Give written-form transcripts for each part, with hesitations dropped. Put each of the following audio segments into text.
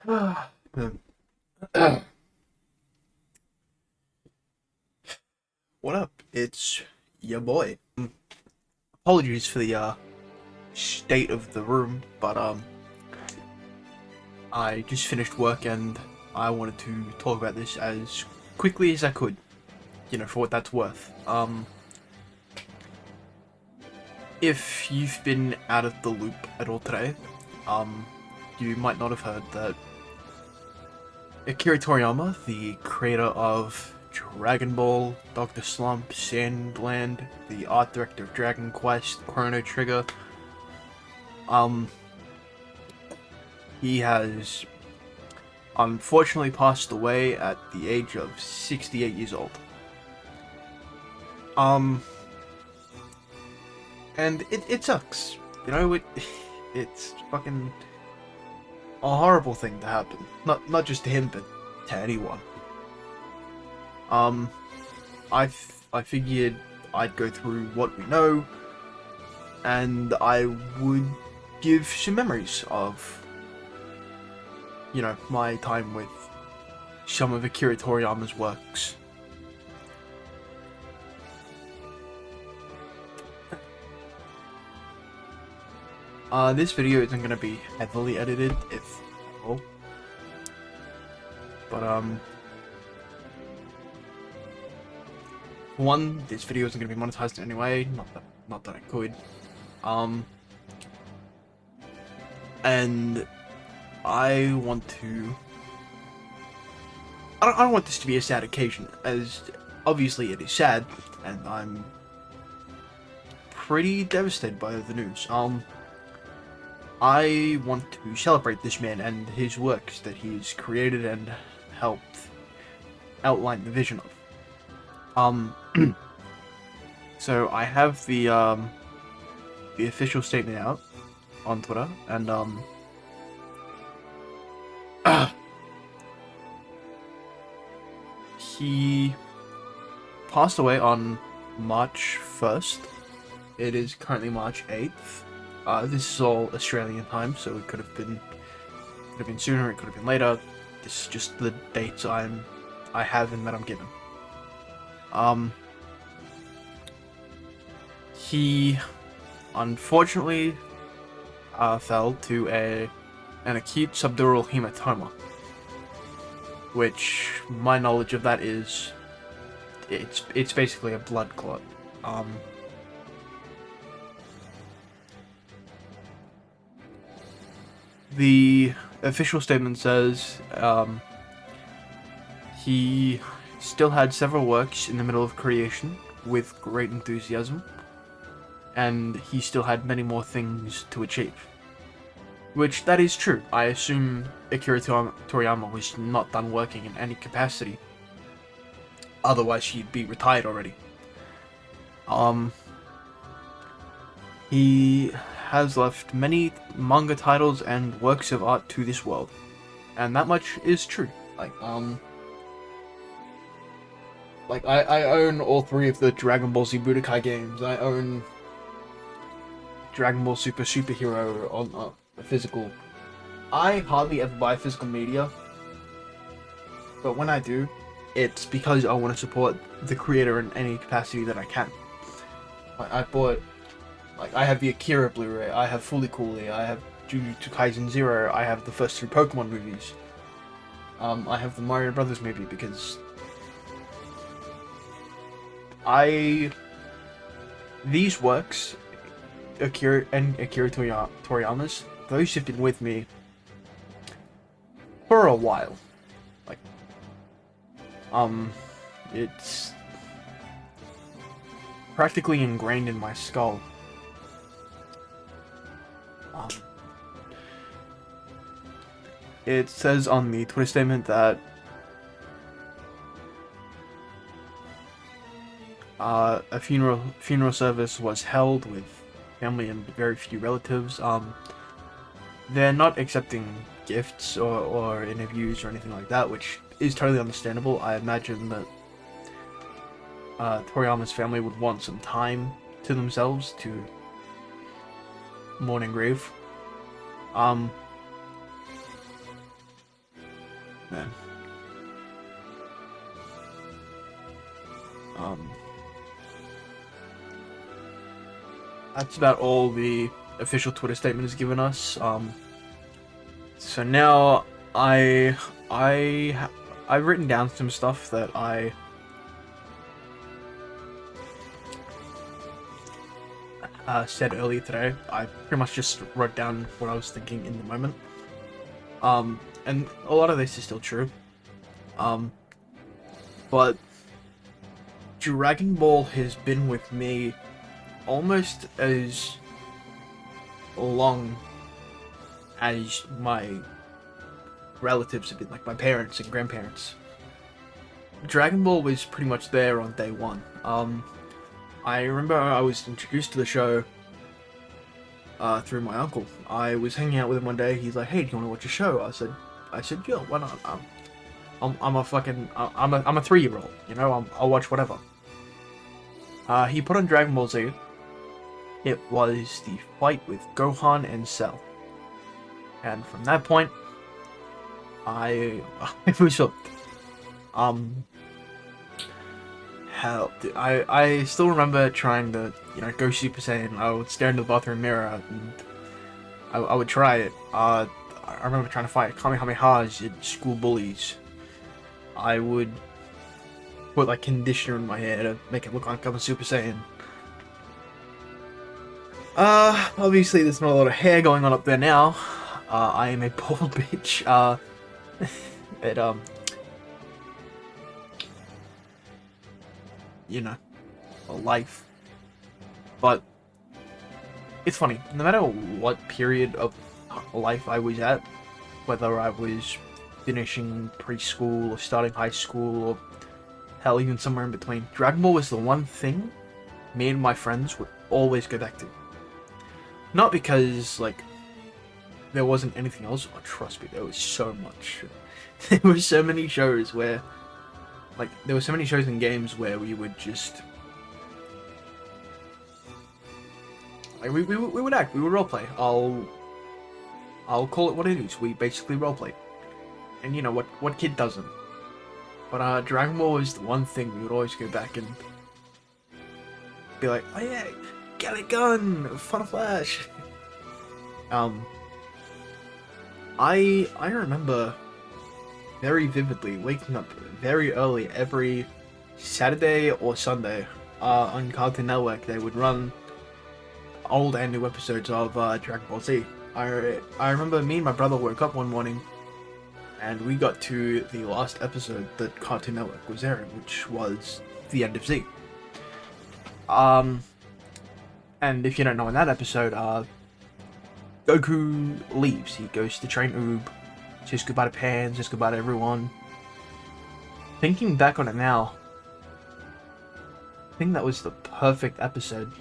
What up? It's your boy. Apologies for the state of the room, but I just finished work and I wanted to talk about this as quickly as I could, for what that's worth. If you've been out of the loop at all today, um you might not have heard that Akira Toriyama, the creator of Dragon Ball, Dr. Slump, Sandland, the art director of Dragon Quest, Chrono Trigger, um, he has unfortunately passed away at the age of 68 years old. Um, and it sucks. It's fucking a horrible thing to happen. Not just to him, but to anyone. Um, I figured I'd go through what we know, and I would give some memories of, my time with some of Akira Toriyama's works. This video isn't gonna be heavily edited, if at all. But, one, this video isn't gonna be monetized anyway, not that I could. And I want to... I don't want this to be a sad occasion, as obviously it is sad, and I'm pretty devastated by the news. I want to celebrate this man and his works that he's created and helped outline the vision of. So I have the official statement out on Twitter, and he passed away on March 1st. It is currently March 8th. This is all Australian time, so it could have been sooner, it could have been later. This is just the dates I have and that I'm given. He unfortunately fell to an acute subdural hematoma, which my knowledge of that is it's basically a blood clot. The official statement says he still had several works in the middle of creation with great enthusiasm, and he still had many more things to achieve. Which, that is true. I assume Akira Toriyama was not done working in any capacity. Otherwise, he'd be retired already. He has left many manga titles and works of art to this world. And that much is true. I own all three of the Dragon Ball Z Budokai games. I own Dragon Ball Super Superhero on a physical. I hardly ever buy physical media, but when I do, it's because I want to support the creator in any capacity that I can. I bought, I have the Akira Blu-ray, I have Fully Coolly, I have Jujutsu Kaisen 0, I have the first 3 Pokemon movies. I have the Mario Brothers movie because these works, Akira Toriyama's, those have been with me for a while. It's practically ingrained in my skull. It says on the Twitter statement that a funeral service was held with family and very few relatives. They're not accepting gifts or interviews or anything like that, which is totally understandable. I imagine that Toriyama's family would want some time to themselves to mourn and grieve. man. Um, that's about all the official Twitter statement has given us. So now I I've written down some stuff that I said earlier today. I pretty much just wrote down what I was thinking in the moment. And a lot of this is still true. But Dragon Ball has been with me almost as long as my relatives have been, like my parents and grandparents. Dragon Ball was pretty much there on day one. I remember I was introduced to the show through my uncle. I was hanging out with him one day. He's like, "Hey, do you want to watch a show?" I said, "Yeah, why not?" I'm a fucking, I'm a 3-year-old. You know, I'll watch whatever. He put on Dragon Ball Z. It was the fight with Gohan and Cell, and from that point, I was hooked. Hell, I still remember trying to, go Super Saiyan. I would stare into the bathroom mirror and I would try it. I remember trying to fight Kamehamehas at school bullies. I would put like conditioner in my hair to make it look like I'm a Super Saiyan. Obviously there's not a lot of hair going on up there now. I am a bald bitch. But life. But it's funny, no matter what period of life I was at, whether I was finishing preschool or starting high school or hell, even somewhere in between, Dragon Ball was the one thing me and my friends would always go back to. Not because, like, there wasn't anything else. Oh, trust me, there was so much. There were so many shows where, like, there were so many shows and games where we would just, like, we would act, we would roleplay. I'll call it what it is. We basically roleplay. And you know what kid doesn't? But Dragon Ball was the one thing we would always go back and be like, oh yeah, get it gun, Fun Flash. I remember very vividly waking up very early every Saturday or Sunday on Cartoon Network. They would run old and new episodes of Dragon Ball Z. I remember me and my brother woke up one morning and we got to the last episode that Cartoon Network was airing, which was the end of Z. And if you don't know, in that episode, Goku leaves. He goes to train Oob, says goodbye to Pan, says goodbye to everyone. Thinking back on it now, I think that was the perfect episode.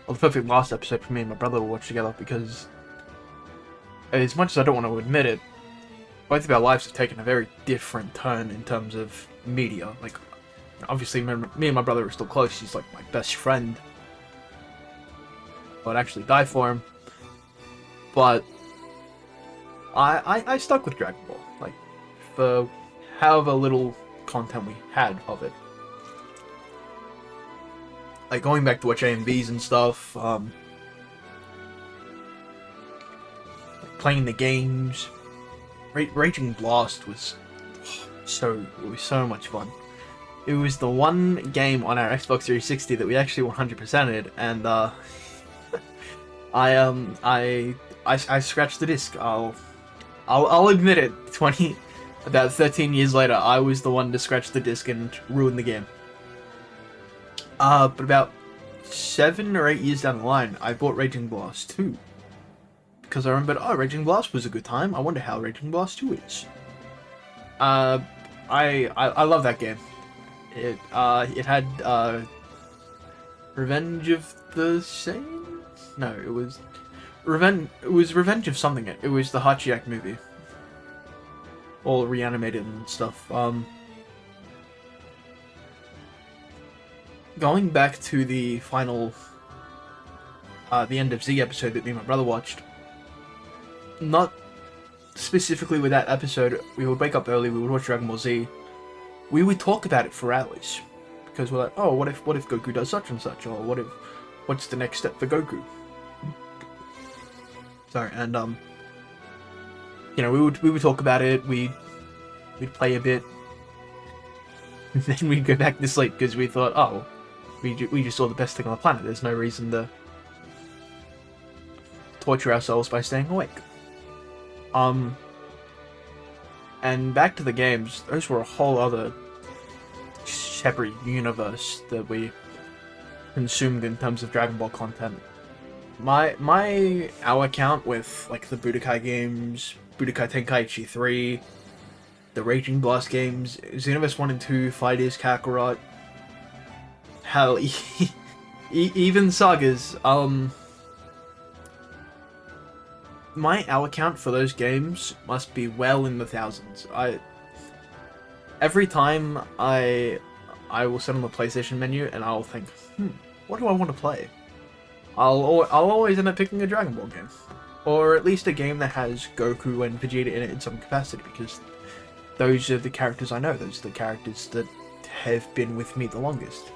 Well, the perfect last episode for me and my brother to watch together, because as much as I don't want to admit it, both of our lives have taken a very different turn in terms of media. Like, obviously, me and my brother are still close. He's like my best friend. I'd actually die for him. But I stuck with Dragon Ball, like, for however little content we had of it. Like, going back to watch AMVs and stuff, like playing the games. Raging Blast was so much fun. It was the one game on our Xbox 360 that we actually 100%ed, and I scratched the disc. I'll admit it. About 13 years later, I was the one to scratch the disc and ruin the game. But about 7 or 8 years down the line, I bought Raging Blast 2. Because I remembered, oh, Raging Blast was a good time. I wonder how Raging Blast 2 is. I love that game. It had Revenge of the Saiyans? No, it was Revenge of something. It was the Hachiyak movie. All reanimated and stuff. Going back to the final the end of Z episode that me and my brother watched. Not specifically with that episode, we would wake up early, we would watch Dragon Ball Z, we would talk about it for hours. Because we're like, oh, what if Goku does such and such, or what's the next step for Goku? Sorry, and you know, we would talk about it, we'd play a bit, and then we'd go back to sleep because we thought, oh, we just saw the best thing on the planet. There's no reason to torture ourselves by staying awake. And back to the games, those were a whole other separate universe that we consumed in terms of Dragon Ball content. Our account with like the Budokai games, Budokai Tenkaichi 3, the Raging Blast games, Xenoverse 1 and 2, Fighters, Kakarot, hell, even Sagas, our account for those games must be well in the thousands. Every time I will sit on the PlayStation menu and I'll think, what do I want to play? I'll always end up picking a Dragon Ball game, or at least a game that has Goku and Vegeta in it in some capacity, because those are the characters I know. Those are the characters that have been with me the longest.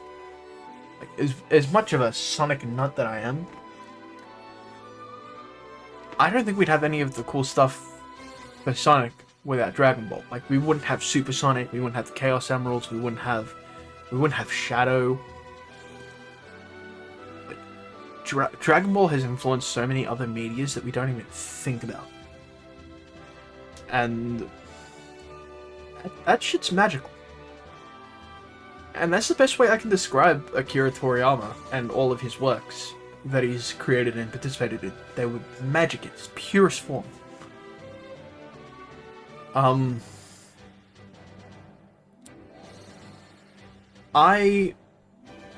Like, as much of a Sonic nut that I am, I don't think we'd have any of the cool stuff for Sonic without Dragon Ball. Like, we wouldn't have Super Sonic, we wouldn't have the Chaos Emeralds, we wouldn't have Shadow. Like, Dragon Ball has influenced so many other medias that we don't even think about. And that shit's magical. And that's the best way I can describe Akira Toriyama and all of his works that he's created and participated in. They were magic in its purest form.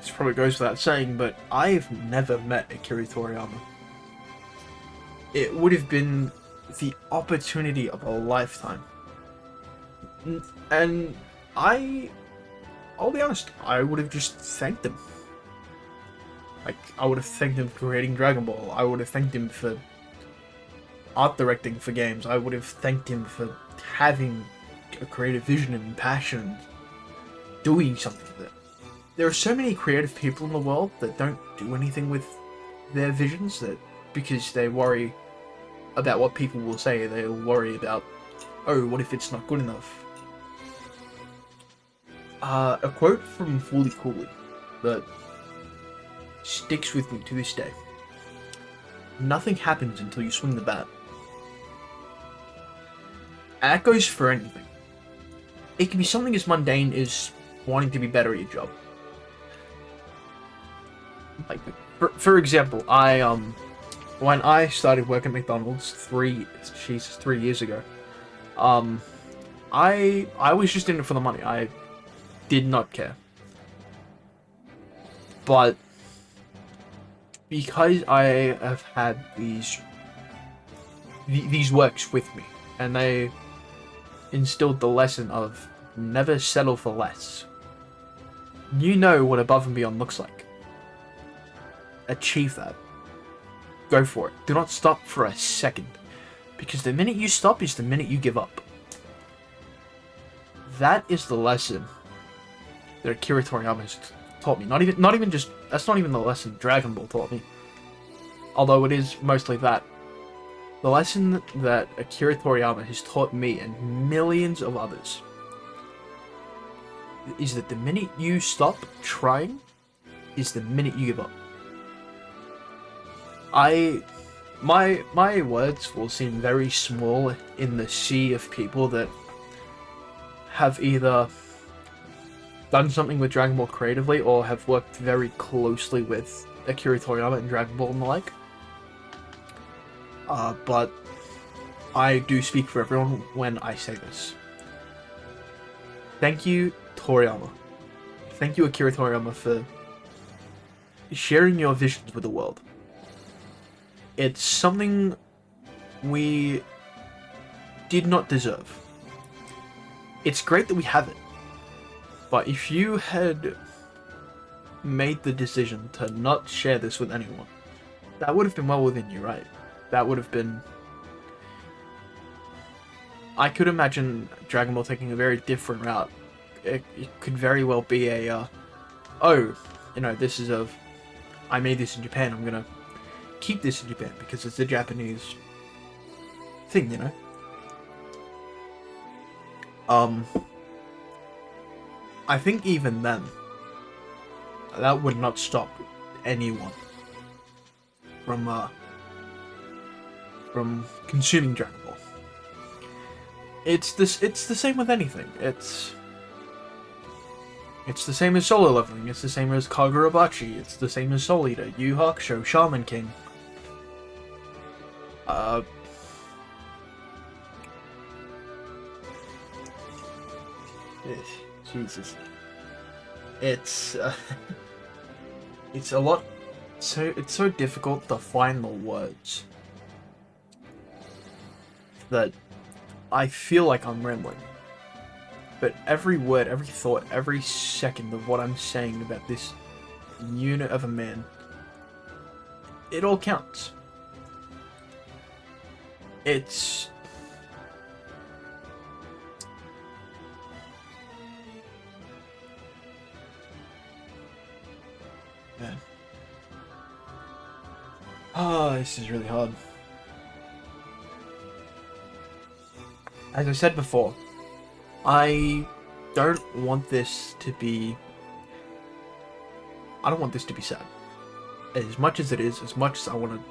This probably goes without saying, but I've never met Akira Toriyama. It would have been the opportunity of a lifetime. And I'll be honest, I would have just thanked him. Like, I would have thanked him for creating Dragon Ball. I would have thanked him for art directing for games. I would have thanked him for having a creative vision and passion, doing something with it. There are so many creative people in the world that don't do anything with their visions, that because they worry about what people will say, they'll worry about, oh, what if it's not good enough? A quote from Fooly Cooley that sticks with me to this day. Nothing happens until you swing the bat. And that goes for anything. It can be something as mundane as wanting to be better at your job. Like, for example, when I started working at McDonald's 3 years ago, I was just in it for the money. I did not care. But because I have had these works with me, and they instilled the lesson of never settle for less. You know what above and beyond looks like. Achieve that. Go for it. Do not stop for a second, because the minute you stop is the minute you give up. That is the lesson that Akira Toriyama has taught me. Not even just, that's not even the lesson Dragon Ball taught me, although it is mostly that. The lesson that Akira Toriyama has taught me and millions of others is that the minute you stop trying is the minute you give up. My words will seem very small in the sea of people that have either done something with Dragon Ball creatively or have worked very closely with Akira Toriyama and Dragon Ball and the like. But I do speak for everyone when I say this. Thank you, Toriyama. Thank you, Akira Toriyama, for sharing your visions with the world. It's something we did not deserve. It's great that we have it. But if you had made the decision to not share this with anyone, that would have been well within you, right? That would have been I could imagine Dragon Ball taking a very different route. It could very well be a, oh, this is I made this in Japan, I'm gonna keep this in Japan because it's a Japanese thing. I think even then, that would not stop anyone from consuming Dragon Ball. It's the same with anything. It's the same as Solo Leveling. It's the same as Kagurabachi. It's the same as Soul Eater, Yu Hakusho, Shaman King. Jesus. It's it's a lot. It's so difficult to find the words that I feel like I'm rambling. But every word, every thought, every second of what I'm saying about this unit of a man, it all counts. It's... Man. Oh, this is really hard. As I said before, I don't want this to be... I don't want this to be sad. As much as it is, as much as I want to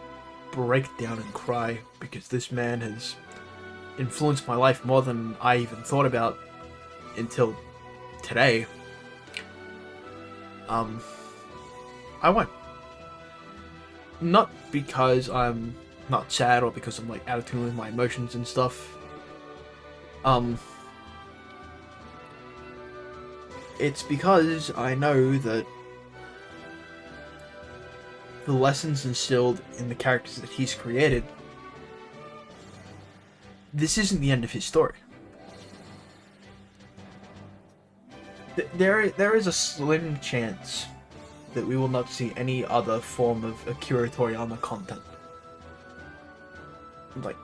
break down and cry, because this man has influenced my life more than I even thought about until today, I won't. Not because I'm not sad or because I'm like out of tune with my emotions and stuff. It's because I know that the lessons instilled in the characters that he's created, this isn't the end of his story. There is a slim chance that we will not see any other form of Akira Toriyama content. Like,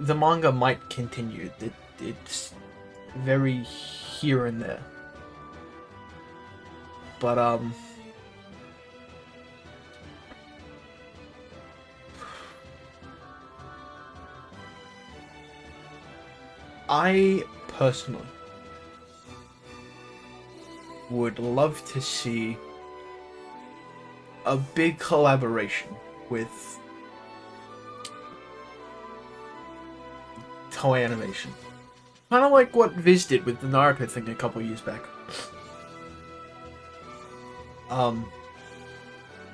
the manga might continue. It's very here and there. But, I personally would love to see a big collaboration with Toei Animation. Kind of like what Viz did with the Naruto thing a couple years back.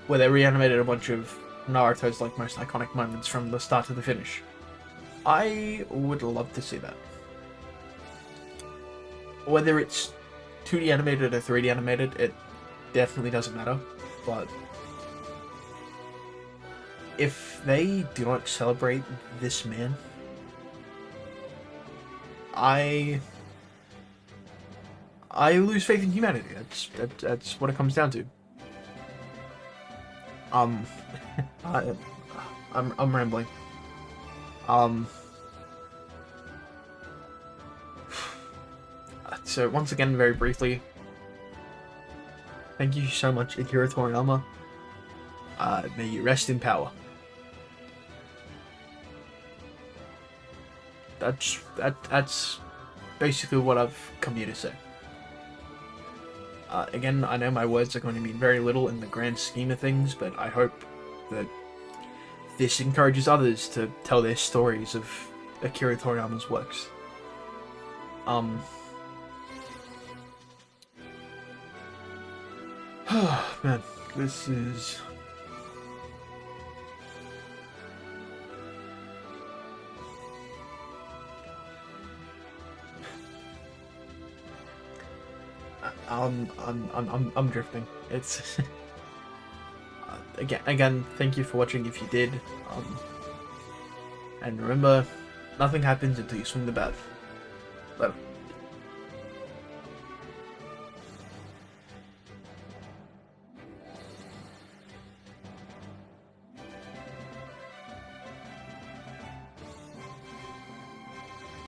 Where they reanimated a bunch of Naruto's like most iconic moments from the start to the finish. I would love to see that. Whether it's 2D animated or 3D animated, it definitely doesn't matter. But if they do not celebrate this man, I lose faith in humanity. That's what it comes down to. I'm rambling. So once again, very briefly, thank you so much, Akira Toriyama. May you rest in power. That's basically what I've come here to say. Again, I know my words are going to mean very little in the grand scheme of things, but I hope that this encourages others to tell their stories of Akira Toriyama's works. Man, this is... I'm drifting. It's again, thank you for watching if you did. And remember, nothing happens until you swing the bat. Later.